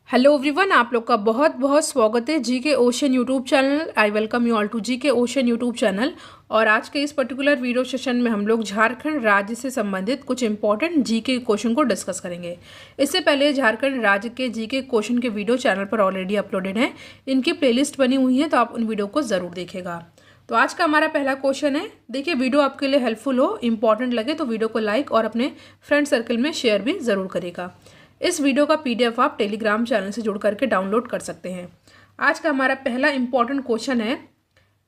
Hello everyone, आप लोग का बहुत बहुत स्वागत है G K ocean YouTube channel. I welcome you all to G K ocean YouTube channel. और आज के इस पर्टिकुलर वीडियो सेशन में हम लोग झारखंड राज्य से संबंधित कुछ इंपॉर्टेंट जी के क्वेश्चन को डिस्कस करेंगे। इससे पहले झारखंड राज्य के जी के क्वेश्चन के वीडियो चैनल पर ऑलरेडी अपलोडेड हैं, इनकी प्लेलिस्ट बनी हुई है, तो आप उन वीडियो को ज़रूर देखिएगा। तो आज का हमारा पहला क्वेश्चन है। देखिए, वीडियो आपके लिए हेल्पफुल हो, इंपॉर्टेंट लगे तो वीडियो को लाइक और अपने फ्रेंड सर्कल में शेयर भी ज़रूर करेगा। इस वीडियो का पीडीएफ आप टेलीग्राम चैनल से जुड़ करके डाउनलोड कर सकते हैं। आज का हमारा पहला इंपॉर्टेंट क्वेश्चन है,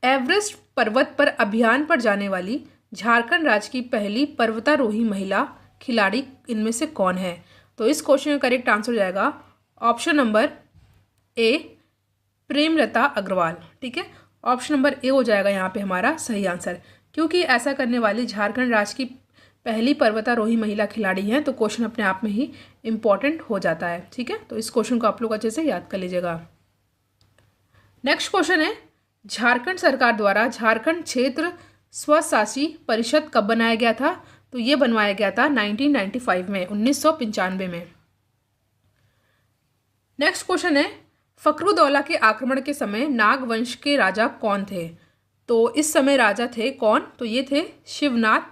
एवरेस्ट पर्वत पर अभियान पर जाने वाली झारखंड राज्य की पहली पर्वतारोही महिला खिलाड़ी इनमें से कौन है? तो इस क्वेश्चन का करेक्ट आंसर हो जाएगा option number A, Premlata Agrawal. ठीक है, ऑप्शन नंबर ए हो जाएगा यहाँ पे हमारा सही आंसर, क्योंकि ऐसा करने वाली झारखंड राज्य की पहली पर्वतारोही महिला खिलाड़ी हैं, तो क्वेश्चन अपने आप में ही इंपॉर्टेंट हो जाता है। ठीक है, तो इस क्वेश्चन को आप लोग अच्छे से याद कर लीजिएगा। नेक्स्ट क्वेश्चन है, झारखंड सरकार द्वारा झारखंड क्षेत्र स्वशासी परिषद कब बनाया गया था? तो ये बनवाया गया था 1995 में, 1995 में। नेक्स्ट क्वेश्चन है, फखरुद्दौला के आक्रमण के समय नाग वंश के राजा कौन थे? तो इस समय राजा थे कौन? तो ये थे Shivnath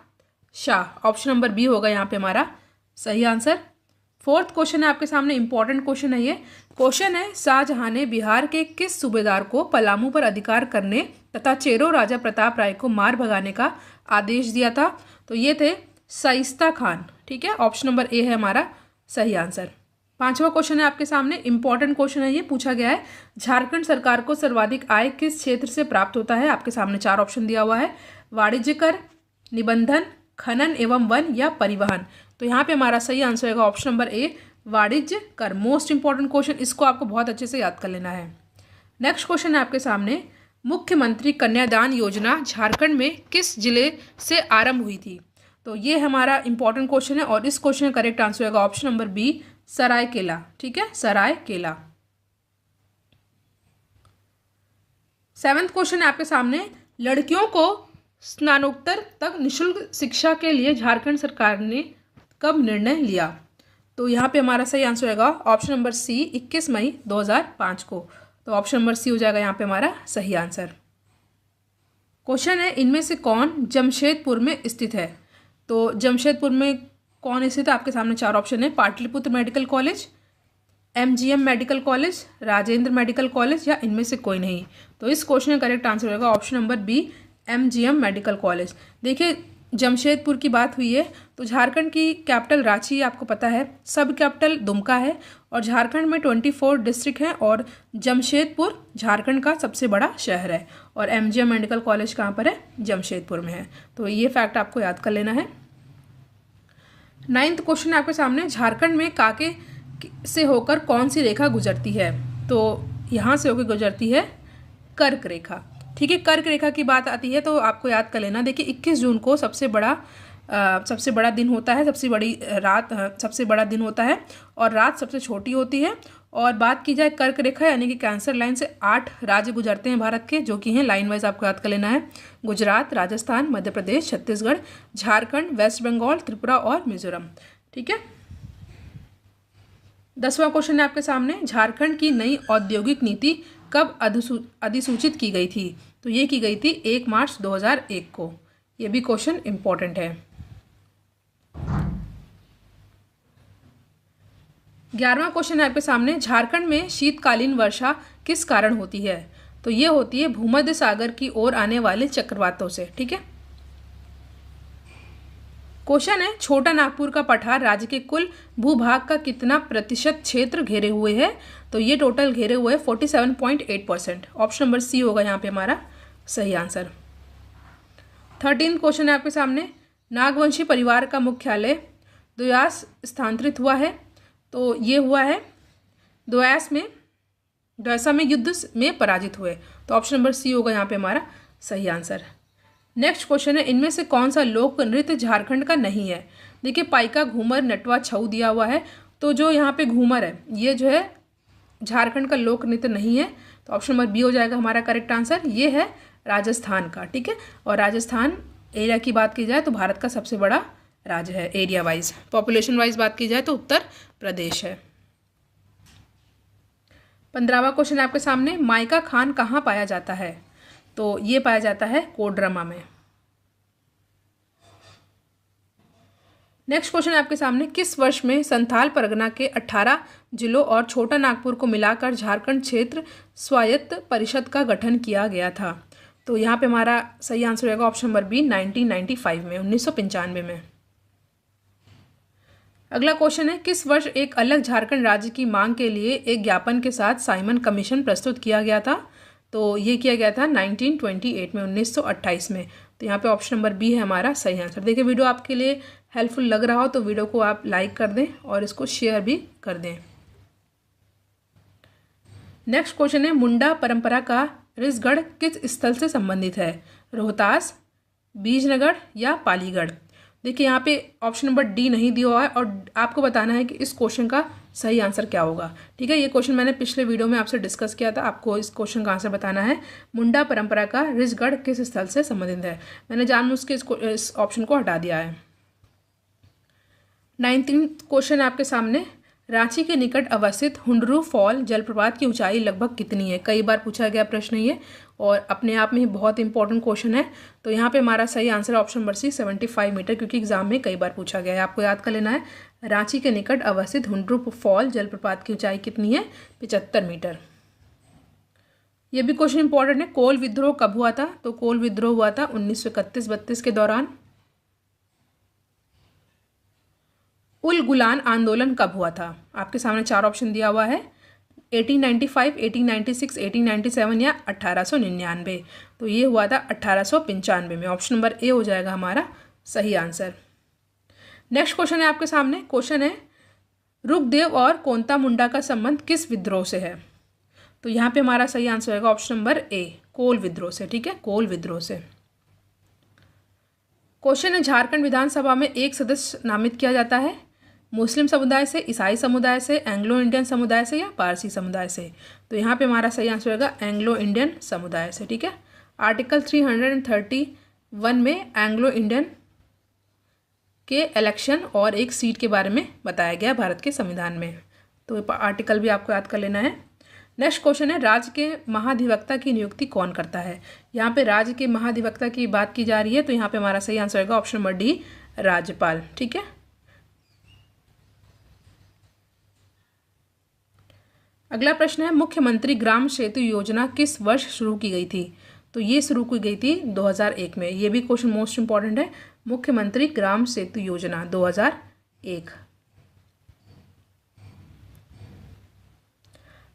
Shah. Option number B होगा यहाँ पे हमारा सही आंसर। फोर्थ क्वेश्चन है आपके सामने, इंपॉर्टेंट क्वेश्चन है ये। क्वेश्चन है, शाहजहां ने बिहार के किस सूबेदार को पलामू पर अधिकार करने तथा चेरो राजा प्रताप राय को मार भगाने का आदेश दिया था? तो ये थे शाइस्ता खान। ठीक है, ऑप्शन नंबर ए है हमारा सही आंसर। पांचवा क्वेश्चन है आपके सामने, इंपॉर्टेंट क्वेश्चन है ये। पूछा गया है, झारखंड सरकार को सर्वाधिक आय किस क्षेत्र से प्राप्त होता है? आपके सामने चार ऑप्शन दिया हुआ है, वाणिज्य कर, निबंधन, खनन एवं वन या परिवहन। तो यहाँ पे हमारा सही आंसर होगा ऑप्शन नंबर ए, वाणिज्य कर। मोस्ट इंपॉर्टेंट क्वेश्चन, इसको आपको बहुत अच्छे से याद कर लेना है। नेक्स्ट क्वेश्चन है आपके सामने, मुख्यमंत्री कन्यादान योजना झारखंड में किस जिले से आरंभ हुई थी? तो ये हमारा इंपॉर्टेंट क्वेश्चन है और इस क्वेश्चन का करेक्ट आंसर होगा ऑप्शन नंबर बी, सरायकेला। ठीक है, सरायकेला। सेवेंथ क्वेश्चन है आपके सामने, लड़कियों को स्नातकोत्तर तक निःशुल्क शिक्षा के लिए झारखंड सरकार ने कब निर्णय लिया? तो यहाँ पे हमारा सही आंसर होगा ऑप्शन नंबर सी, 21 मई 2005 को। तो ऑप्शन नंबर सी हो जाएगा यहाँ पे हमारा सही आंसर। क्वेश्चन है, इनमें से कौन जमशेदपुर में स्थित है? तो जमशेदपुर में कौन स्थित है? आपके सामने चार ऑप्शन है, Pataliputra medical college, MGM medical college, Rajendra medical college या इनमें से कोई नहीं। तो इस क्वेश्चन का करेक्ट आंसर होगा option number B, MGM medical college. देखिए, जमशेदपुर की बात हुई है तो झारखंड की कैपिटल रांची आपको पता है, सब कैपिटल दुमका है और झारखंड में 24 डिस्ट्रिक्ट हैं और जमशेदपुर झारखंड का सबसे बड़ा शहर है और एमजीएम मेडिकल कॉलेज कहाँ पर है? जमशेदपुर में है। तो ये फैक्ट आपको याद कर लेना है। नाइन्थ क्वेश्चन आपके सामने, झारखंड में काके से होकर कौन सी रेखा गुजरती है? तो यहाँ से होकर गुजरती है कर्क रेखा। ठीक है, कर्क रेखा की बात आती है तो आपको याद कर लेना। देखिए, 21 जून को सबसे बड़ा दिन होता है, सबसे बड़ा दिन होता है और रात सबसे छोटी होती है। और बात की जाए कर्क रेखा यानी कि कैंसर लाइन से 8 राज्य गुजरते हैं भारत के, जो कि हैं लाइन वाइज आपको याद कर लेना है, गुजरात, राजस्थान, मध्य प्रदेश, छत्तीसगढ़, झारखंड, वेस्ट बंगाल, त्रिपुरा और मिजोरम। ठीक है, 10वां क्वेश्चन है आपके सामने, झारखंड की नई औद्योगिक नीति कब अधिसूचित की गई थी? तो ये की गई थी 1 मार्च 2001 को। ये भी क्वेश्चन इंपॉर्टेंट है। 11वां क्वेश्चन है आपके सामने, झारखंड में शीतकालीन वर्षा किस कारण होती है? तो ये होती है भूमध्य सागर की ओर आने वाले चक्रवातों से। ठीक है, क्वेश्चन है, छोटा नागपुर का पठार राज्य के कुल भूभाग का कितना प्रतिशत क्षेत्र घेरे हुए है? तो ये टोटल घेरे हुए 47.8%। ऑप्शन नंबर सी होगा यहाँ पे हमारा सही आंसर। 13 क्वेश्चन है आपके सामने, नागवंशी परिवार का मुख्यालय द्वयास स्थानांतरित हुआ है? तो ये हुआ है द्वैसा में युद्ध में पराजित हुए। तो ऑप्शन नंबर सी होगा यहाँ पे हमारा सही आंसर। नेक्स्ट क्वेश्चन है, इनमें से कौन सा लोक नृत्य झारखंड का नहीं है? देखिए, पाइका, घूमर, नटवा, छऊ दिया हुआ है, तो जो यहाँ पे घूमर है ये जो है झारखंड का लोक नृत्य नहीं है। तो ऑप्शन नंबर बी हो जाएगा हमारा करेक्ट आंसर। ये है राजस्थान का। ठीक है, और राजस्थान एरिया की बात की जाए तो भारत का सबसे बड़ा राज्य है एरिया वाइज। पॉपुलेशन वाइज बात की जाए तो उत्तर प्रदेश है। 15वां क्वेश्चन है आपके सामने, माइका खान कहाँ पाया जाता है? तो ये पाया जाता है कोडरमा में। नेक्स्ट क्वेश्चन है आपके सामने, किस वर्ष में संथाल परगना के 18 जिलों और छोटा नागपुर को मिलाकर झारखंड क्षेत्र स्वायत्त परिषद का गठन किया गया था? तो यहाँ पे हमारा सही आंसर रहेगा ऑप्शन नंबर बी, 1995 में, 1995 में। अगला क्वेश्चन है, किस वर्ष एक अलग झारखंड राज्य की मांग के लिए एक ज्ञापन के साथ साइमन कमीशन प्रस्तुत किया गया था? तो ये किया गया था 1928 में, 1928 में। तो यहाँ पे ऑप्शन नंबर बी है हमारा सही आंसर। देखिए, वीडियो आपके लिए हेल्पफुल लग रहा हो तो वीडियो को आप लाइक कर दें और इसको शेयर भी कर दें। नेक्स्ट क्वेश्चन है, मुंडा परंपरा का रिसगढ़ किस स्थल से संबंधित है? रोहतास, बीजनगढ़ या पालीगढ़? देखिए, यहाँ पे ऑप्शन नंबर डी नहीं दिया हुआ है और आपको बताना है कि इस क्वेश्चन का सही आंसर क्या होगा। ठीक है, ये क्वेश्चन मैंने पिछले वीडियो में आपसे डिस्कस किया था। आपको इस क्वेश्चन का आंसर बताना है, मुंडा परंपरा का रिसगढ़ किस स्थल से संबंधित है। मैंने जानबूझ के इस ऑप्शन को हटा दिया है। 19th क्वेश्चन आपके सामने, रांची के निकट अवस्थित हुंडरू फॉल जलप्रपात की ऊंचाई लगभग कितनी है? कई बार पूछा गया प्रश्न ये और अपने आप में ही बहुत इंपॉर्टेंट क्वेश्चन है। तो यहाँ पे हमारा सही answer option number C, 75 metre, क्योंकि एग्जाम में कई बार पूछा गया है। आपको याद कर लेना है, रांची के निकट अवस्थित हुंडरू फॉल जलप्रपात की ऊंचाई कितनी है? 75 मीटर। ये भी क्वेश्चन इंपॉर्टेंट है, कोल विद्रोह कब हुआ था? तो कोल विद्रोह हुआ था 1931-32 के दौरान। उल गुलान आंदोलन कब हुआ था? आपके सामने 4 ऑप्शन दिया हुआ है, 1895, 1896, 1897 या 1899। तो ये हुआ था 1895 में। ऑप्शन नंबर ए हो जाएगा हमारा सही आंसर। नेक्स्ट क्वेश्चन है आपके सामने, क्वेश्चन है, रुकदेव और कोंता मुंडा का संबंध किस विद्रोह से है? तो यहाँ पे हमारा सही आंसर होगा ऑप्शन नंबर ए, कोल विद्रोह से। ठीक है, कोल विद्रोह से। क्वेश्चन है, झारखंड विधानसभा में एक सदस्य नामित किया जाता है मुस्लिम समुदाय से, ईसाई समुदाय से, एंग्लो इंडियन समुदाय से या पारसी समुदाय से? तो यहाँ पे हमारा सही आंसर होगा एंग्लो इंडियन समुदाय से। ठीक है, आर्टिकल 331 में एंग्लो इंडियन के इलेक्शन और एक सीट के बारे में बताया गया भारत के संविधान में। तो आर्टिकल भी आपको याद कर लेना है। नेक्स्ट क्वेश्चन है, राज्य के महाधिवक्ता की नियुक्ति कौन करता है? यहाँ पे राज्य के महाधिवक्ता की बात की जा रही है, तो यहाँ पे हमारा सही आंसर होगा ऑप्शन नंबर डी, राज्यपाल। ठीक है, अगला प्रश्न है, मुख्यमंत्री ग्राम सेतु योजना किस वर्ष शुरू की गई थी? तो ये शुरू की गई थी 2001 में। ये भी क्वेश्चन मोस्ट इंपॉर्टेंट है, मुख्यमंत्री ग्राम सेतु योजना 2001।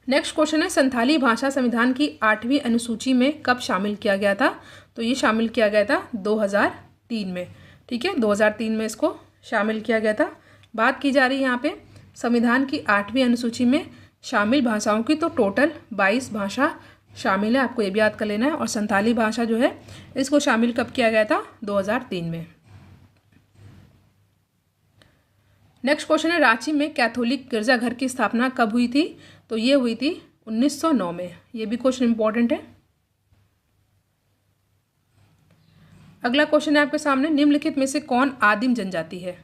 नेक्स्ट क्वेश्चन है, संथाली भाषा संविधान की 8वीं अनुसूची में कब शामिल किया गया था? तो ये शामिल किया गया था 2003 में। ठीक है, 2003 में इसको शामिल किया गया था। बात की जा रही है यहाँ पे संविधान की 8वीं अनुसूची में शामिल भाषाओं की, तो टोटल 22 भाषा शामिल है, आपको ये भी याद कर लेना है। और संथाली भाषा जो है इसको शामिल कब किया गया था? 2003 में। नेक्स्ट क्वेश्चन है, रांची में कैथोलिक गिरजाघर की स्थापना कब हुई थी? तो ये हुई थी 1909 में। ये भी क्वेश्चन इंपॉर्टेंट है। अगला क्वेश्चन है आपके सामने, निम्नलिखित में से कौन आदिम जनजाति है?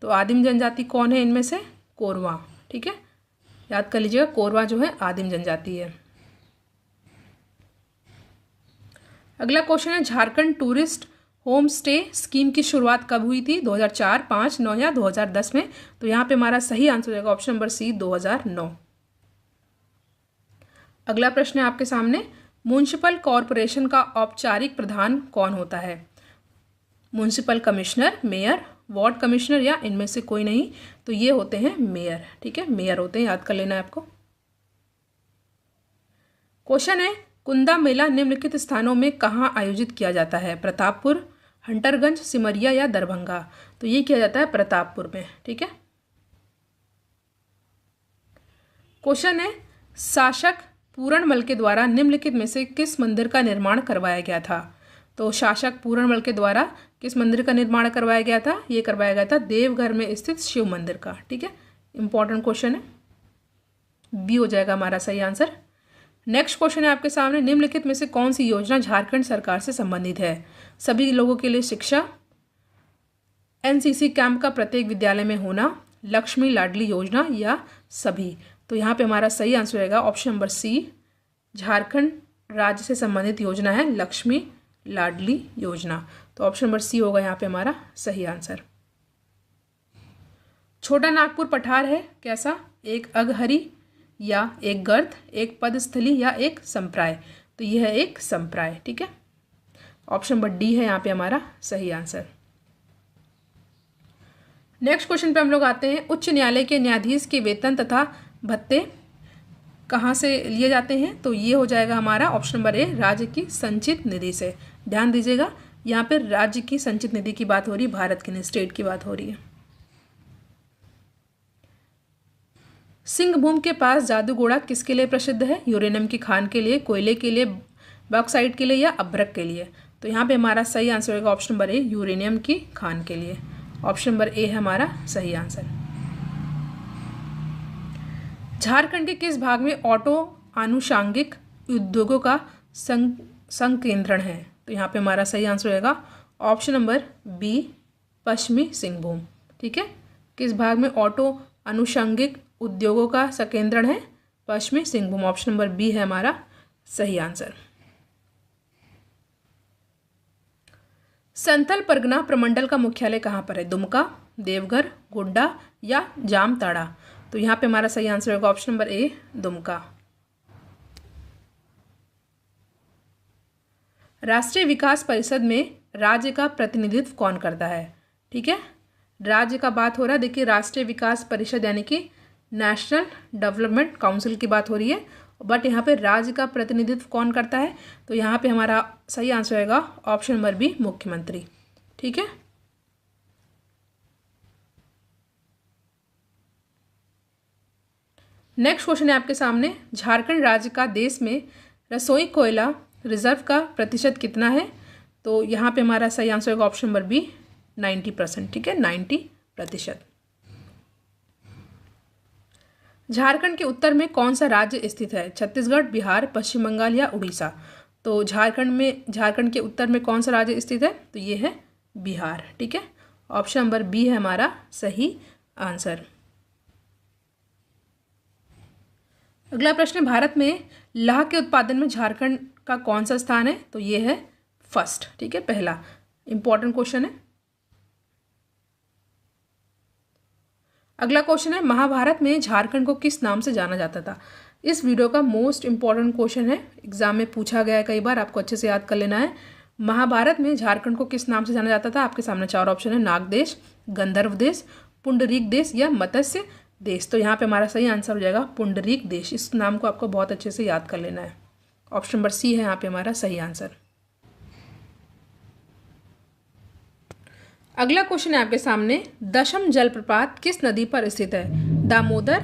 तो आदिम जनजाति कौन है इनमें से? कोरवा। ठीक है, याद कर लीजिएगा, कोरवा जो है आदिम जनजाति है। अगला क्वेश्चन है, Jharkhand tourist home stay scheme की शुरुआत कब हुई थी? 2004, 5, 9 या 2010 में? तो यहाँ पे हमारा सही आंसर हो जाएगा ऑप्शन नंबर सी, 2009। अगला प्रश्न है आपके सामने, म्युनिसिपल कॉरपोरेशन का औपचारिक प्रधान कौन होता है? Municipal commissioner, mayor, ward commissioner या इनमें से कोई नहीं? तो ये होते हैं मेयर। ठीक है, मेयर होते हैं, याद कर लेना है आपको। क्वेश्चन है, कुंदा मेला निम्नलिखित स्थानों में कहाँ आयोजित किया जाता है? प्रतापपुर, हंटरगंज, सिमरिया या दरभंगा? तो ये किया जाता है प्रतापपुर में। ठीक है, क्वेश्चन है, शासक पूरणमल के द्वारा निम्नलिखित में से किस मंदिर का निर्माण करवाया गया था? तो शासक पूरणमल के द्वारा किस मंदिर का निर्माण करवाया गया था? ये करवाया गया था देवघर में स्थित शिव मंदिर का। ठीक है, इंपॉर्टेंट क्वेश्चन है, बी हो जाएगा हमारा सही आंसर। नेक्स्ट क्वेश्चन है आपके सामने, निम्नलिखित में से कौन सी योजना झारखंड सरकार से संबंधित है? सभी लोगों के लिए शिक्षा, एनसीसी कैंप का प्रत्येक विद्यालय में होना, लक्ष्मी लाडली योजना या सभी? तो यहाँ पे हमारा सही आंसर रहेगा ऑप्शन नंबर सी, झारखंड राज्य से संबंधित योजना है लक्ष्मी लाडली योजना। तो ऑप्शन नंबर सी होगा यहाँ पे हमारा सही आंसर। छोटा नागपुर पठार है कैसा? एक अघहरी या एक गर्द, एक पदस्थली या एक संप्राय? तो यह है एक संप्राय। ठीक है, ऑप्शन नंबर डी है यहाँ पे हमारा सही आंसर। नेक्स्ट क्वेश्चन पे हम लोग आते हैं, उच्च न्यायालय के न्यायाधीश के वेतन तथा भत्ते कहाँ से लिए जाते हैं? तो ये हो जाएगा हमारा ऑप्शन नंबर ए, राज्य की संचित निधि से। ध्यान दीजिएगा, यहाँ पे राज्य की संचित निधि की बात हो रही है, भारत की नहीं, स्टेट की बात हो रही है। सिंहभूम के पास जादूगोड़ा किसके लिए प्रसिद्ध है? यूरेनियम की खान के लिए, कोयले के लिए, बॉक्साइट के लिए या अभ्रक के लिए? तो यहाँ पे हमारा सही आंसर होगा ऑप्शन नंबर ए, यूरेनियम की खान के लिए। ऑप्शन नंबर ए है हमारा सही आंसर। झारखंड के किस भाग में ऑटो आनुषंगिक उद्योगों का संकेंद्रण है? तो यहाँ पे हमारा सही आंसर रहेगा ऑप्शन नंबर बी, पश्चिमी सिंहभूम। ठीक है, किस भाग में ऑटो आनुषंगिक उद्योगों का संकेंद्रण है? पश्चिमी सिंहभूम। ऑप्शन नंबर बी है हमारा सही आंसर। संथल परगना प्रमंडल का मुख्यालय कहाँ पर है? दुमका, देवघर, गोड्डा या जामताड़ा? तो यहाँ पे हमारा सही आंसर होगा ऑप्शन नंबर ए, दुमका। राष्ट्रीय विकास परिषद में राज्य का प्रतिनिधित्व कौन करता है? ठीक है, राज्य का बात हो रहा है। देखिए, राष्ट्रीय विकास परिषद यानी कि नेशनल डेवलपमेंट काउंसिल की बात हो रही है, बट यहाँ पे राज्य का प्रतिनिधित्व कौन करता है? तो यहाँ पे हमारा सही आंसर रहेगा ऑप्शन नंबर बी, मुख्यमंत्री। ठीक है, नेक्स्ट क्वेश्चन है आपके सामने, झारखंड राज्य का देश में रसोई कोयला रिजर्व का प्रतिशत कितना है? तो यहाँ पे हमारा सही आंसर होगा ऑप्शन नंबर बी, 90%। ठीक है, 90%। झारखंड के उत्तर में कौन सा राज्य स्थित है? छत्तीसगढ़, बिहार, पश्चिम बंगाल या उड़ीसा? तो झारखंड के उत्तर में कौन सा राज्य स्थित है? तो ये है बिहार। ठीक है, ऑप्शन नंबर बी है हमारा सही आंसर। अगला प्रश्न है, भारत में लाह के उत्पादन में झारखंड का कौन सा स्थान है? तो ये है फर्स्ट। ठीक है, पहला इंपॉर्टेंट क्वेश्चन है। अगला क्वेश्चन है, महाभारत में झारखंड को किस नाम से जाना जाता था? इस वीडियो का मोस्ट इंपॉर्टेंट क्वेश्चन है, एग्जाम में पूछा गया है कई बार, आपको अच्छे से याद कर लेना है। महाभारत में झारखंड को किस नाम से जाना जाता था? आपके सामने चार ऑप्शन है, नाग देश, गंधर्व देश, पुंडरीक देश या मत्स्य देश? तो यहाँ पे हमारा सही आंसर हो जाएगा पुंडरीक देश। इस नाम को आपको बहुत अच्छे से याद कर लेना है। ऑप्शन नंबर सी है यहाँ पे हमारा सही आंसर। अगला क्वेश्चन है आपके सामने, दशम जलप्रपात किस नदी पर स्थित है? दामोदर,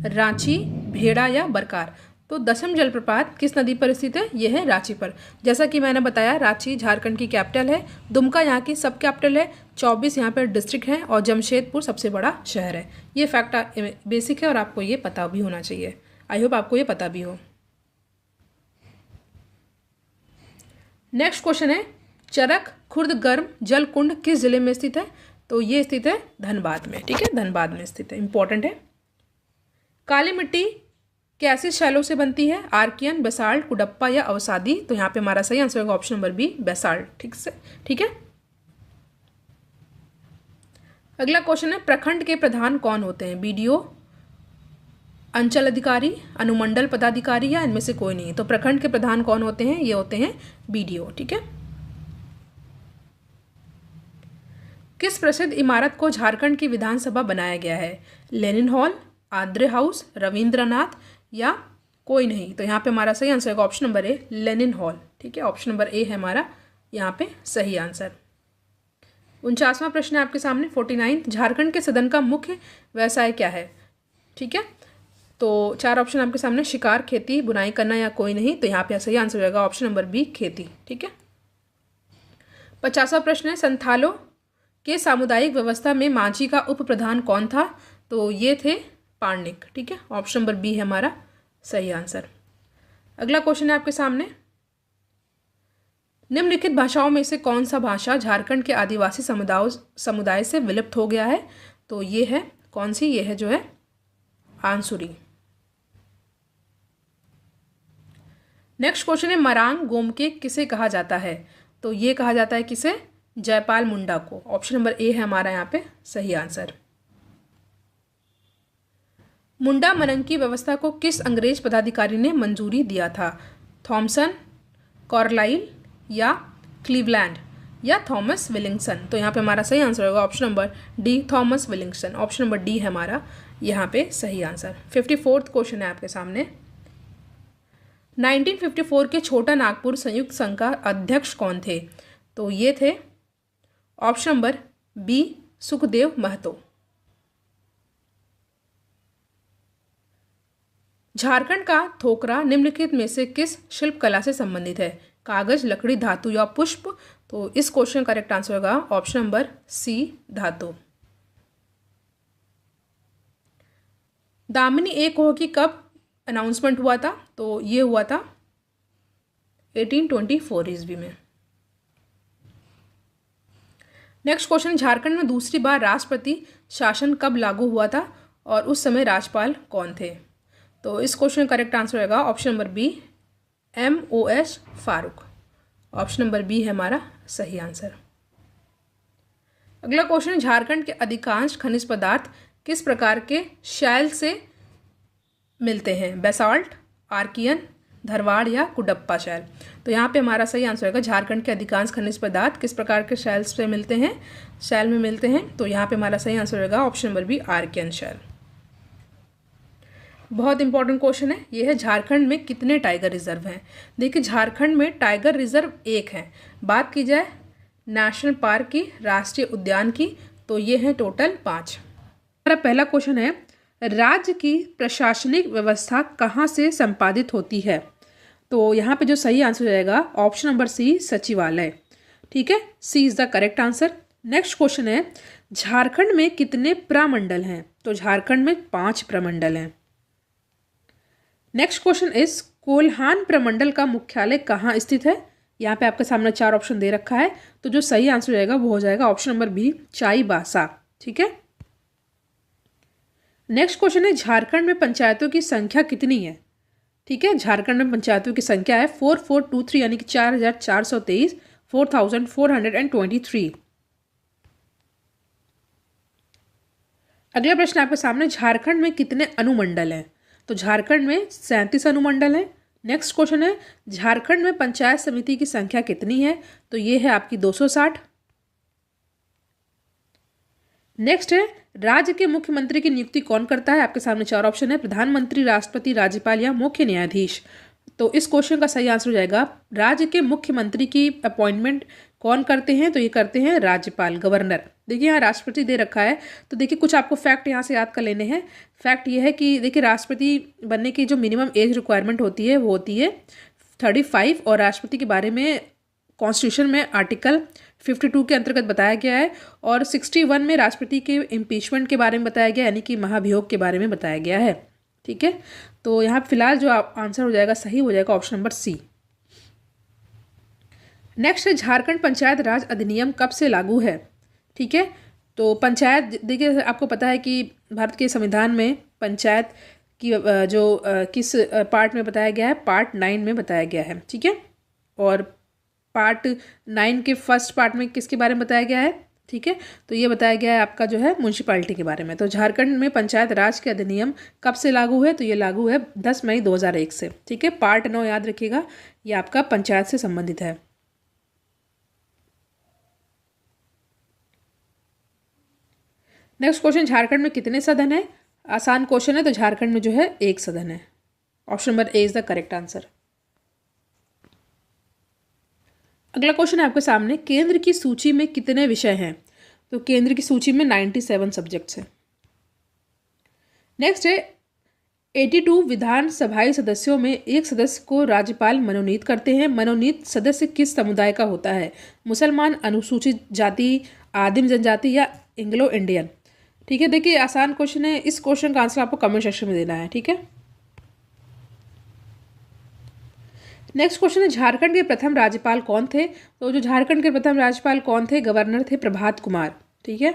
रांची, भेड़ा या बरकार? तो दशम जलप्रपात किस नदी पर स्थित है? यह है रांची पर। जैसा कि मैंने बताया, रांची झारखंड की कैपिटल है, दुमका यहाँ की सब कैपिटल है, 24 यहाँ पर डिस्ट्रिक्ट है और जमशेदपुर सबसे बड़ा शहर है। ये फैक्ट बेसिक है और आपको ये पता भी होना चाहिए। आई होप आपको ये पता भी हो। नेक्स्ट क्वेश्चन है, चरक खुर्द गर्म जल कुंड किस जिले में स्थित है? तो ये स्थित है धनबाद में। ठीक है, धनबाद में स्थित है, इंपॉर्टेंट है। काली मिट्टी कैसी शैलों से बनती है? आर्कियन, बेसाल्ट, कुडप्पा या अवसादी? तो यहाँ पे हमारा सही आंसर होगा ऑप्शन नंबर बी, बेसाल्ट। ठीक है, अगला क्वेश्चन है, प्रखंड के प्रधान कौन होते हैं? बीडीओ, अंचल अधिकारी, अनुमंडल पदाधिकारी या इनमें से कोई नहीं? तो प्रखंड के प्रधान कौन होते हैं? ये होते हैं बीडीओ। ठीक है, किस प्रसिद्ध इमारत को झारखंड की विधानसभा बनाया गया है? Lenin hall, Andre house, Rabindranath या कोई नहीं? तो यहाँ पे हमारा सही आंसर होगा ऑप्शन नंबर ए, लेनिन हॉल। ठीक है, ऑप्शन नंबर ए है हमारा यहाँ पे सही आंसर। 49वां प्रश्न है आपके सामने, 49, झारखंड के सदन का मुख्य व्यवसाय क्या है? ठीक है, तो चार ऑप्शन आपके सामने, शिकार, खेती, बुनाई करना या कोई नहीं? तो यहाँ पे सही आंसर होगा ऑप्शन नंबर बी, खेती। ठीक है, 50वां प्रश्न है, संथालों के सामुदायिक व्यवस्था में मांझी का उप प्रधान कौन था? तो ये थे पार्निक। ठीक है, ऑप्शन नंबर बी है हमारा सही आंसर। अगला क्वेश्चन है आपके सामने, निम्नलिखित भाषाओं में से कौन सा भाषा झारखंड के आदिवासी समुदाय से विलुप्त हो गया है? तो ये है कौन सी? ये है जो है आंसुरी। नेक्स्ट क्वेश्चन है मरांग गोमके किसे कहा जाता है? तो ये कहा जाता है किसे? जयपाल मुंडा को। ऑप्शन नंबर ए है हमारा यहाँ पे सही आंसर। मुंडा मनन की व्यवस्था को किस अंग्रेज पदाधिकारी ने मंजूरी दिया था? थॉमसन, कॉर्लाइल या क्लीवलैंड या थॉमस विलिंगसन? तो यहाँ पे हमारा सही आंसर होगा option number D, Thomas Wilkinson. Option number D है हमारा यहाँ पे सही आंसर। 54th क्वेश्चन है आपके सामने। 1954 के छोटा नागपुर संयुक्त संघ का अध्यक्ष कौन थे? तो ये थे option number B, Sukhdev Mahto. Jharkhand का थोकरा निम्नलिखित में से किस शिल्प कला से संबंधित है? कागज, लकड़ी, धातु या पुष्प? तो इस क्वेश्चन का करेक्ट आंसर होगा ऑप्शन नंबर सी, धातु। दामिनी एक हो की कब अनाउंसमेंट हुआ था? तो ये हुआ था 1824 ईस्वी में। नेक्स्ट क्वेश्चन, झारखंड में दूसरी बार राष्ट्रपति शासन कब लागू हुआ था और उस समय राज्यपाल कौन थे? तो इस क्वेश्चन का करेक्ट आंसर होगा option number B, MOS Farooq. Option number B है हमारा सही आंसर। अगला क्वेश्चन, झारखंड के अधिकांश खनिज पदार्थ किस प्रकार के शैल से मिलते हैं? बेसाल्ट, आर्कियन, धरवाड़ या कुडप्पा शैल? तो यहाँ पे हमारा सही आंसर होगा झारखंड के अधिकांश खनिज पदार्थ किस प्रकार के शैल से मिलते हैं? शैल में मिलते हैं। तो यहाँ पे हमारा सही आंसर होगा ऑप्शन नंबर बी, आर्कियन शैल। बहुत इंपॉर्टेंट क्वेश्चन है ये है, झारखंड में कितने टाइगर रिजर्व हैं? देखिए झारखंड में टाइगर रिजर्व एक है। बात की जाए नेशनल पार्क की, राष्ट्रीय उद्यान की, तो ये है टोटल 5। हमारा पहला क्वेश्चन है, राज्य की प्रशासनिक व्यवस्था कहाँ से संपादित होती है? तो यहाँ पे जो सही आंसर हो जाएगा ऑप्शन नंबर सी, सचिवालय। ठीक है, C is the correct answer. Next question है, झारखंड में कितने प्रमंडल हैं? तो झारखंड में 5 प्रमंडल हैं। नेक्स्ट क्वेश्चन इज, कोल्हान प्रमंडल का मुख्यालय कहाँ स्थित है? यहाँ पे आपके सामने 4 ऑप्शन दे रखा है, तो जो सही आंसर हो जाएगा वो हो जाएगा ऑप्शन नंबर बी, चाईबासा। ठीक है। नेक्स्ट क्वेश्चन है, झारखंड में पंचायतों की संख्या कितनी है? ठीक है, झारखंड में पंचायतों की संख्या है 4423 यानी कि 4423, 4423। अगला प्रश्न आपके सामने, झारखंड में कितने अनुमंडल हैं? तो झारखंड में 37 अनुमंडल हैं। नेक्स्ट क्वेश्चन है, झारखंड में पंचायत समिति की संख्या कितनी है? तो ये है आपकी 260। नेक्स्ट है, राज्य के मुख्यमंत्री की नियुक्ति कौन करता है? आपके सामने 4 ऑप्शन है, प्रधानमंत्री, राष्ट्रपति, राज्यपाल या मुख्य न्यायाधीश। तो इस क्वेश्चन का सही आंसर हो जाएगा, राज्य के मुख्यमंत्री की अपॉइंटमेंट कौन करते हैं? तो ये करते हैं राज्यपाल, गवर्नर। देखिए यहाँ राष्ट्रपति दे रखा है, तो देखिए कुछ आपको फैक्ट यहाँ से याद कर लेने हैं। फैक्ट ये है कि देखिए राष्ट्रपति बनने की जो मिनिमम एज रिक्वायरमेंट होती है वो होती है 35, और राष्ट्रपति के बारे में कॉन्स्टिट्यूशन में आर्टिकल 52 के अंतर्गत बताया गया है, और 61 में राष्ट्रपति के इम्पीचमेंट के बारे में बताया गया, यानी कि महाभियोग के बारे में बताया गया है। ठीक है, तो यहाँ फिलहाल जो आंसर हो जाएगा सही हो जाएगा ऑप्शन नंबर सी। नेक्स्ट है, झारखंड पंचायत राज अधिनियम कब से लागू है? ठीक है, तो पंचायत, देखिए आपको पता है कि भारत के संविधान में पंचायत की जो किस पार्ट में बताया गया है? पार्ट 9 में बताया गया है। ठीक है, और पार्ट 9 के फर्स्ट पार्ट में किसके बारे में बताया गया है? ठीक है, तो ये बताया गया है आपका जो है म्यूनसिपैलिटी के बारे में। तो झारखंड में पंचायत राज के अधिनियम कब से लागू है? तो ये लागू है 10 मई 2001 से। ठीक है, पार्ट 9 याद रखिएगा, ये आपका पंचायत से संबंधित है। नेक्स्ट क्वेश्चन, झारखंड में कितने सदन है? आसान क्वेश्चन है, तो झारखंड में जो है 1 सदन है। Option number A is the correct answer. अगला क्वेश्चन है आपके सामने, केंद्र की सूची में कितने विषय हैं? तो केंद्र की सूची में 97 सब्जेक्ट्स हैं। नेक्स्ट है, 82 विधानसभाई सदस्यों में एक सदस्य को राज्यपाल मनोनीत करते हैं। मनोनीत सदस्य किस समुदाय का होता है? मुसलमान, अनुसूचित जाति, आदिम जनजाति या एंग्लो इंडियन? ठीक है, देखिए आसान क्वेश्चन है, इस क्वेश्चन का आंसर आपको कमेंट सेक्शन में देना है। ठीक है, नेक्स्ट क्वेश्चन है, झारखंड के प्रथम राज्यपाल कौन थे? तो जो झारखंड के प्रथम राज्यपाल कौन थे? गवर्नर थे प्रभात कुमार। ठीक है,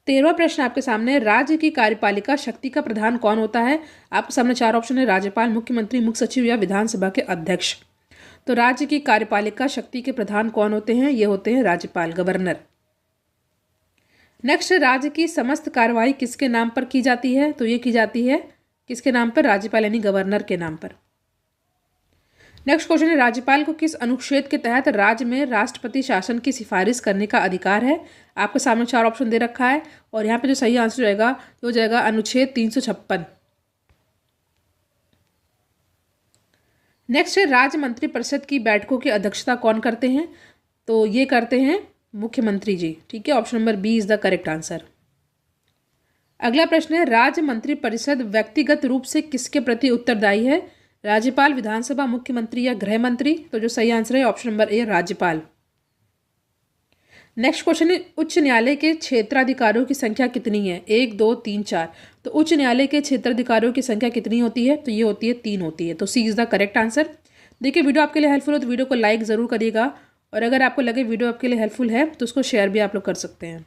13वां प्रश्न आपके सामने है, राज्य की कार्यपालिका शक्ति का प्रधान कौन होता है? आपके सामने 4 ऑप्शन है, राज्यपाल, मुख्यमंत्री, मुख्य सचिव या विधानसभा के अध्यक्ष। तो राज्य की कार्यपालिका शक्ति के प्रधान कौन होते हैं? ये होते हैं राज्यपाल, गवर्नर। नेक्स्ट, राज्य की समस्त कार्रवाई किसके नाम पर की जाती है? तो ये की जाती है किसके नाम पर? राज्यपाल यानी गवर्नर के नाम पर। नेक्स्ट क्वेश्चन है, राज्यपाल को किस अनुच्छेद के तहत राज्य में राष्ट्रपति शासन की सिफारिश करने का अधिकार है? आपके सामने 4 ऑप्शन दे रखा है और यहाँ पे जो सही आंसर जाएगा वो जाएगा अनुच्छेद 356। नेक्स्ट है, राज्य मंत्री परिषद की बैठकों की अध्यक्षता कौन करते हैं? तो ये करते हैं मुख्यमंत्री जी। ठीक है, option number B is the correct answer. अगला प्रश्न है, राज्य मंत्री परिषद व्यक्तिगत रूप से किसके प्रति उत्तरदायी है? राज्यपाल, विधानसभा, मुख्यमंत्री या गृह मंत्री? तो जो सही आंसर है ऑप्शन नंबर ए, राज्यपाल। नेक्स्ट क्वेश्चन है, उच्च न्यायालय के क्षेत्राधिकारियों की संख्या कितनी है? 1, 2, 3, 4। तो उच्च न्यायालय के क्षेत्राधिकारियों की संख्या कितनी होती है? तो ये होती है 3 होती है। तो सी इज द करेक्ट आंसर। देखिए, वीडियो आपके लिए हेल्पफुल हो तो वीडियो को लाइक ज़रूर करिएगा, और अगर आपको लगे वीडियो आपके लिए हेल्पफुल है तो उसको शेयर भी आप लोग कर सकते हैं।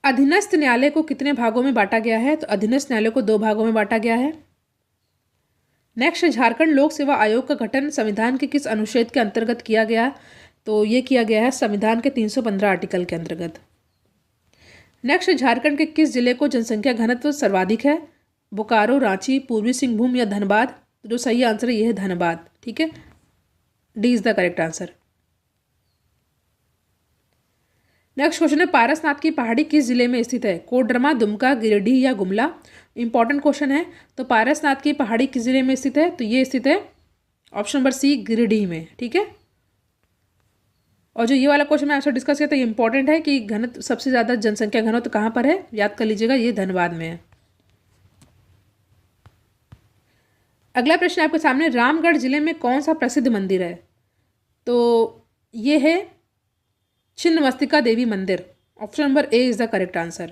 अधीनस्थ न्यायालय को कितने भागों में बांटा गया है? तो अधीनस्थ न्यायालय को 2 भागों में बांटा गया है। नेक्स्ट, झारखंड लोक सेवा आयोग का गठन संविधान के किस अनुच्छेद के अंतर्गत किया गया? तो ये किया गया है संविधान के 315 आर्टिकल के अंतर्गत। नेक्स्ट, झारखंड के किस जिले को जनसंख्या घनत्व सर्वाधिक है? बोकारो, रांची, पूर्वी सिंहभूम या धनबाद? तो जो सही आंसर है ये है धनबाद। ठीक है, D is the correct answer. Next question है, पारसनाथ की पहाड़ी किस जिले में स्थित है? कोडरमा, दुमका, गिरिडीह या गुमला? इंपॉर्टेंट क्वेश्चन है। तो पारसनाथ की पहाड़ी किस जिले में स्थित है? तो ये स्थित है ऑप्शन नंबर सी, गिरिडीह में। ठीक है, और जो ये वाला क्वेश्चन मैं आपसे डिस्कस किया था, ये इंपॉर्टेंट है कि घनत्व सबसे ज़्यादा जनसंख्या घनत्व कहाँ पर है? याद कर लीजिएगा, ये धनबाद में है। अगला प्रश्न आपके सामने, रामगढ़ जिले में कौन सा प्रसिद्ध मंदिर है? तो ये है छिन्नमस्तिका देवी मंदिर। Option number A is the correct answer.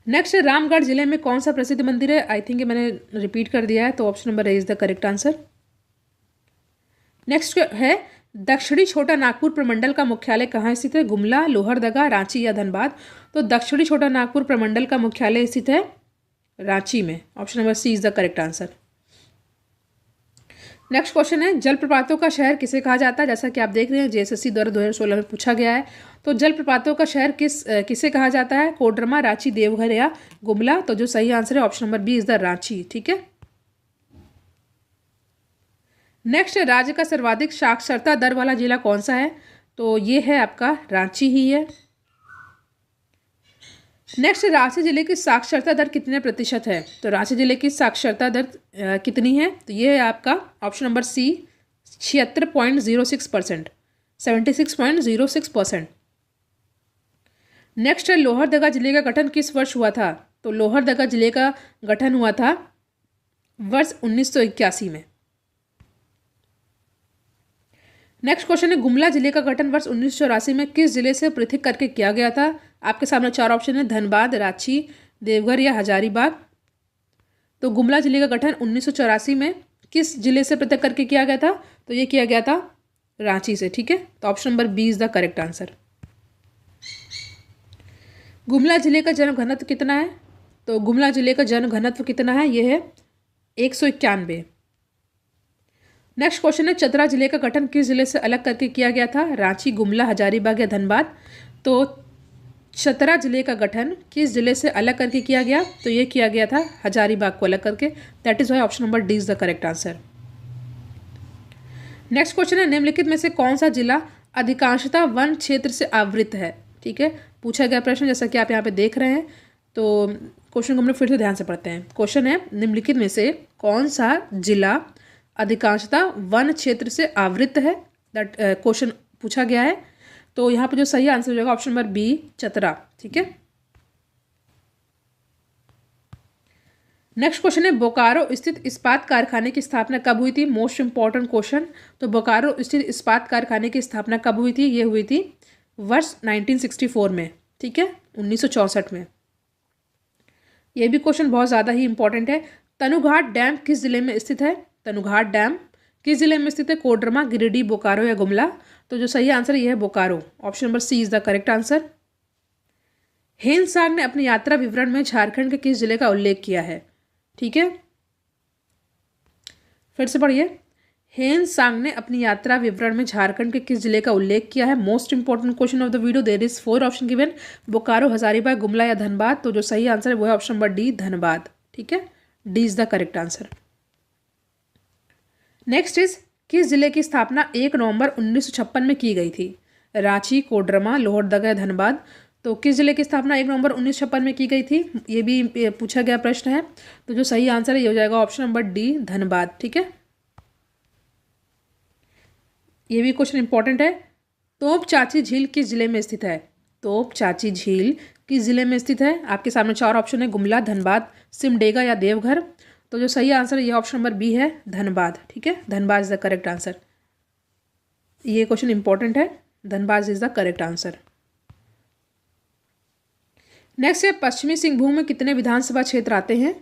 Next, Ramgarh जिले में कौन सा प्रसिद्ध मंदिर है? आई थिंक मैंने रिपीट कर दिया है, तो option number A is the correct answer. Next है, दक्षिणी छोटा नागपुर प्रमंडल का मुख्यालय कहाँ स्थित है? गुमला, लोहरदगा, रांची या धनबाद? तो दक्षिणी छोटा नागपुर प्रमंडल का मुख्यालय स्थित है रांची में। Option number C is the correct answer. Next question है, जलप्रपातों का शहर किसे कहा जाता है? जैसा कि आप देख रहे हैं जेएसएससी द्वारा 2016 में पूछा गया है। तो जलप्रपातों का शहर किसे कहा जाता है? कोडरमा, रांची, देवघर या गुमला? तो जो सही आंसर है option number B is the Ranchi. ठीक है, नेक्स्ट, राज्य का सर्वाधिक साक्षरता दर वाला जिला कौन सा है? तो ये है आपका रांची ही है। नेक्स्ट, रांची जिले की साक्षरता दर कितने प्रतिशत है? तो रांची जिले की साक्षरता दर कितनी है? तो ये है आपका option number C, 76.06%, 76.06%। Next, Lohardaga जिले का गठन किस वर्ष हुआ था? तो लोहरदगा जिले का गठन हुआ था वर्ष 1981 में। नेक्स्ट क्वेश्चन है, गुमला जिले का गठन वर्ष 1984 में किस जिले से पृथक करके किया गया था? आपके सामने 4 ऑप्शन है, धनबाद, रांची, देवघर या हजारीबाग? तो गुमला जिले का गठन 1984 में किस जिले से पृथक करके किया गया था? तो ये किया गया था रांची से। ठीक है, तो option number B is the correct answer. Gumla जिले का जन घनत्व कितना है? तो गुमला जिले का जन घनत्व कितना है? ये है 191। नेक्स्ट क्वेश्चन है, चतरा जिले का गठन किस जिले से अलग करके किया गया था? रांची, गुमला, हजारीबाग या धनबाद? तो चतरा जिले का गठन किस जिले से अलग करके किया गया? तो ये किया गया था हजारीबाग को अलग करके। That is why option number D is the correct answer. Next question है, निम्नलिखित में से कौन सा जिला अधिकांशतः वन क्षेत्र से आवृत है? ठीक है, पूछा गया प्रश्न जैसा कि आप यहाँ पे देख रहे हैं। तो क्वेश्चन को हम लोग फिर से ध्यान से पढ़ते हैं। क्वेश्चन है, निम्नलिखित में से कौन सा जिला अधिकांशतः वन क्षेत्र से आवृत है? दैट क्वेश्चन पूछा गया है। तो यहाँ पे जो सही आंसर हो जाएगा ऑप्शन नंबर बी, चतरा। ठीक है, नेक्स्ट क्वेश्चन है, बोकारो स्थित इस्पात कारखाने की स्थापना कब हुई थी? Most important question. तो बोकारो स्थित इस्पात कारखाने की स्थापना कब हुई थी? ये हुई थी वर्ष 1964 में। ठीक है, 1964 में। ये भी क्वेश्चन बहुत ज़्यादा ही इंपॉर्टेंट है। तनुघाट डैम किस जिले में स्थित है? तनुघाट डैम किस जिले में स्थित है? कोडरमा, गिरिडीह, बोकारो या गुमला? तो जो सही आंसर ये है Bokaro. Option number C is the correct answer. Hiuen Tsang ने अपनी यात्रा विवरण में झारखंड के किस जिले का उल्लेख किया है? ठीक है, फिर से पढ़िए। हेन सांग ने अपनी यात्रा विवरण में झारखंड के किस जिले का उल्लेख किया है? Most important question of the video. There is 4 option given, Bokaro, Hazaribagh, Gumla या धनबाद। तो जो सही आंसर है वो है ऑप्शन नंबर डी, धनबाद। ठीक है, D is the correct answer. Next is किस जिले की स्थापना 1 नवंबर 1956 में की गई थी? रांची, कोडरमा, लोहरदगा, धनबाद। तो किस जिले की स्थापना 1 नवंबर 1956 में की गई थी? ये भी पूछा गया प्रश्न है। तो जो सही आंसर है ये हो जाएगा ऑप्शन नंबर डी, धनबाद। ठीक है, ये भी क्वेश्चन इंपॉर्टेंट है। तोप चाची झील किस जिले में स्थित है? तोप चाची झील किस जिले में स्थित है? आपके सामने 4 ऑप्शन है, गुमला, धनबाद, सिमडेगा या देवघर। तो जो सही आंसर है ये ऑप्शन नंबर बी है, धनबाद। ठीक है, Dhanbad is the correct answer. ये क्वेश्चन इंपॉर्टेंट है, Dhanbad is the correct answer. Next है पश्चिमी सिंहभूम में कितने विधानसभा क्षेत्र आते हैं?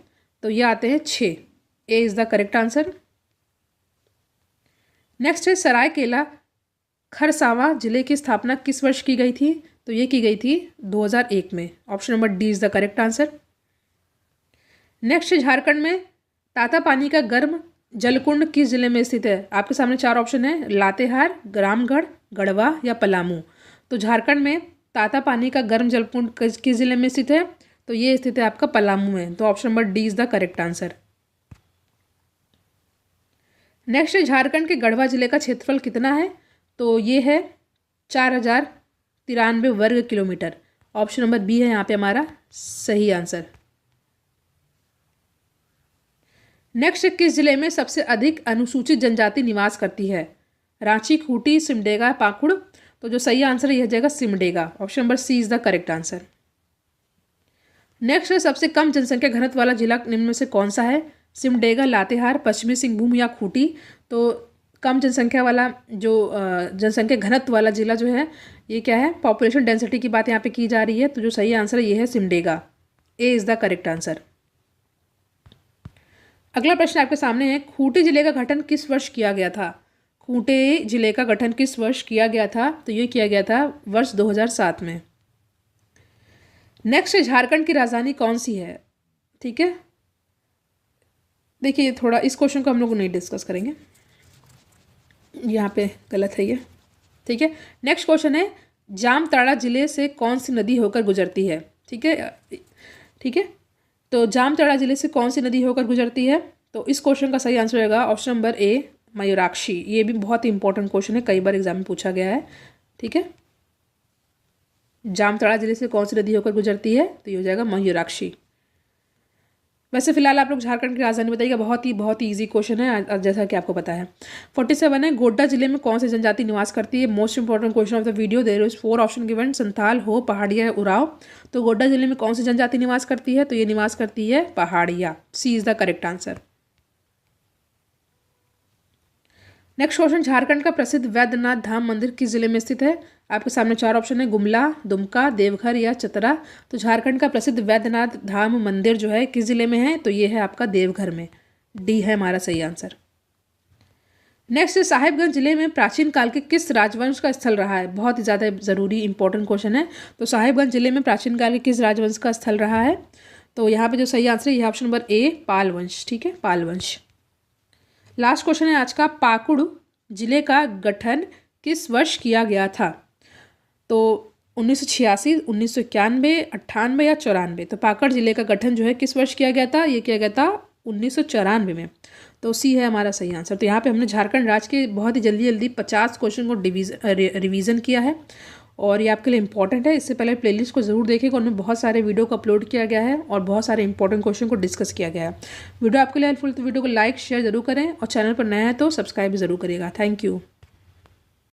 तो ये आते हैं 6। A is the correct answer. Next है सरायकेला खरसावां जिले की स्थापना किस वर्ष की गई थी? तो ये की गई थी 2001 में। Option number D is the correct answer. Next Jharkhand में तातापानी का गर्म जलकुंड किस जिले में स्थित है? आपके सामने 4 ऑप्शन है, लातेहार, रामगढ़, गढ़वा या पलामू। तो झारखंड में तातापानी का गर्म जलकुंड किस जिले में स्थित है? तो ये स्थित है आपका पलामू में। तो option number D is the correct answer. Next Jharkhand के गढ़वा जिले का क्षेत्रफल कितना है? तो ये है 4093 वर्ग किलोमीटर। ऑप्शन नंबर बी है यहाँ पे हमारा सही आंसर। नेक्स्ट किस जिले में सबसे अधिक अनुसूचित जनजाति निवास करती है? रांची, खूंटी, सिमडेगा, पाकुड़। तो जो सही आंसर है यह हो जाएगा Simdega. Option number C is the correct answer. Next सबसे कम जनसंख्या घनत्व वाला जिला निम्न में से कौन सा है? सिमडेगा, लातेहार, पश्चिमी सिंहभूम या खूंटी। तो कम जनसंख्या वाला जो जनसंख्या घनत्व वाला जिला जो है ये क्या है? पॉपुलेशन डेंसिटी की बात यहाँ पे की जा रही है। तो जो सही आंसर है ये है सिमडेगा। ए इज द करेक्ट आंसर। अगला प्रश्न आपके सामने है, खूंटी जिले का गठन किस वर्ष किया गया था? खूंटी जिले का गठन किस वर्ष किया गया था? तो ये किया गया था वर्ष 2007 में। नेक्स्ट झारखंड की राजधानी कौन सी है? ठीक है, देखिए थोड़ा इस क्वेश्चन को हम लोग नहीं डिस्कस करेंगे, यहाँ पे गलत है ये। ठीक है, नेक्स्ट क्वेश्चन है, जामताड़ा जिले से कौन सी नदी होकर गुजरती है? ठीक है, ठीक है, तो जामताड़ा जिले से कौन सी नदी होकर गुजरती है? तो इस क्वेश्चन का सही आंसर होगा ऑप्शन नंबर ए, मयूराक्षी। ये भी बहुत ही इंपॉर्टेंट क्वेश्चन है, कई बार एग्जाम में पूछा गया है। ठीक है, जामताड़ा जिले से कौन सी नदी होकर गुजरती है? तो ये हो जाएगा मयूराक्षी। वैसे फिलहाल आप लोग झारखंड की राजधानी बताइएगा, बहुत ही इजी क्वेश्चन है जैसा कि आपको पता है। 47 है, गोड्डा जिले में कौन सी जनजाति निवास करती है? Most important question of the video. There is 4 option given, Santhal, Ho, Pahariya, Oraon. तो गोड्डा जिले में कौन सी जनजाति निवास करती है? तो ये निवास करती है Paharia. C is the correct answer. Next question, Jharkhand का प्रसिद्ध वैद्यनाथ धाम मंदिर किस जिले में स्थित है? आपके सामने 4 ऑप्शन है, गुमला, दुमका, देवघर या चतरा। तो झारखंड का प्रसिद्ध वैद्यनाथ धाम मंदिर जो है किस जिले में है? तो ये है आपका देवघर में। डी है हमारा सही आंसर। नेक्स्ट, साहिबगंज जिले में प्राचीन काल के किस राजवंश का स्थल रहा है? बहुत ही ज़्यादा जरूरी इंपॉर्टेंट क्वेश्चन है। तो साहिबगंज जिले में प्राचीन काल के किस राजवंश का स्थल रहा है? तो यहाँ पे जो सही आंसर है यह ऑप्शन नंबर ए, पाल वंश। ठीक है, पाल वंश। लास्ट क्वेश्चन है आज का, पाकुड़ जिले का गठन किस वर्ष किया गया था? तो 1986, 1991, 98 या 94। तो पाकड़ जिले का गठन जो है किस वर्ष किया गया था? ये किया गया था 1994 में। तो सी है हमारा सही आंसर। तो यहाँ पे हमने झारखंड राज्य के बहुत ही जल्दी 50 क्वेश्चन को रिवीजन किया है और ये आपके लिए इंपॉर्टेंट है। इससे पहले प्लेलिस्ट को जरूर देखेगा, उनमें बहुत सारे वीडियो को अपलोड किया गया है और बहुत सारे इंपॉर्टेंट क्वेश्चन को डिस्कस किया गया है। वीडियो आपके लिए हेल्पफुल तो वीडियो को लाइक शेयर जरूर करें और चैनल पर नया है तो सब्सक्राइब भी जरूर करिएगा। Thank you.